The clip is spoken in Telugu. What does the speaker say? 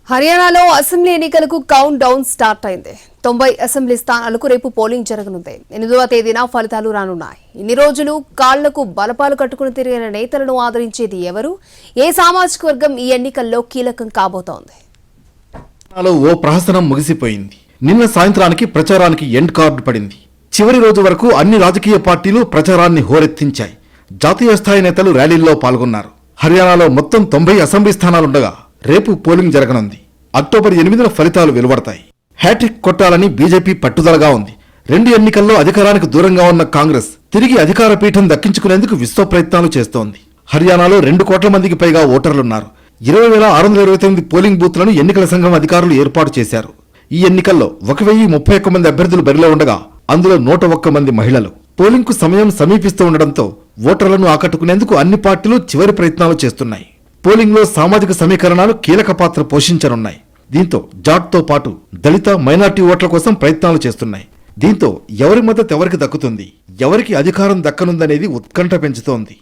హర్యానాలో అసెంబ్లీ ఎన్నికలకు కౌంట్ డౌన్ స్టార్ట్ అయింది. 90 అసెంబ్లీ స్థానాలకు రేపు పోలింగ్ జరగనుంది. 8వ తేదీన ఫలితాలు రానున్నాయి. ఇన్ని రోజులు కాళ్లకు బలపాలు కట్టుకుని తిరిగిన నేతలను ఆదరించేది ఎవరు? ఏ సామాజిక వర్గం ఈ ఎన్నికల్లో కీలకం కాబోతోంది? ఓ ప్రహసనం ముగిసిపోయింది. నిన్న సాయంత్రానికి ప్రచారానికి ఎండ్ కార్డు పడింది. చివరి రోజు వరకు అన్ని రాజకీయ పార్టీలు ప్రచారాన్ని హోరెత్తించాయి. జాతీయ స్థాయి నేతలు ర్యాలీల్లో పాల్గొన్నారు. హర్యానాలో మొత్తం 90 అసెంబ్లీ స్థానాలుండగా రేపు పోలింగ్ జరగనుంది. అక్టోబర్ 8న ఫలితాలు వెలువడతాయి. హ్యాట్రిక్ కొట్టాలని బీజేపీ పట్టుదలగా ఉంది. 2 ఎన్నికల్లో అధికారానికి దూరంగా ఉన్న కాంగ్రెస్ తిరిగి అధికార పీఠం దక్కించుకునేందుకు విశ్వ ప్రయత్నాలు చేస్తోంది. హర్యానాలో 2 కోట్ల మందికి పైగా ఓటర్లున్నారు. 20,629 పోలింగ్ బూత్లను ఎన్నికల సంఘం అధికారులు ఏర్పాటు చేశారు. ఈ ఎన్నికల్లో 1,031 మంది అభ్యర్థులు బరిలో ఉండగా అందులో 101 మంది మహిళలు. పోలింగ్కు సమయం సమీపిస్తూ ఉండడంతో ఓటర్లను ఆకట్టుకునేందుకు అన్ని పార్టీలు చివరి ప్రయత్నాలు చేస్తున్నాయి. పోలింగ్లో సామాజిక సమీకరణాలు కీలక పాత్ర పోషించనున్నాయి. దీంతో జాట్తో పాటు దళిత మైనార్టీ ఓట్ల కోసం ప్రయత్నాలు చేస్తున్నాయి. దీంతో ఎవరి మద్దతు ఎవరికి దక్కుతుంది, ఎవరికి అధికారం దక్కనుందనేది ఉత్కంఠ పెంచుతోంది.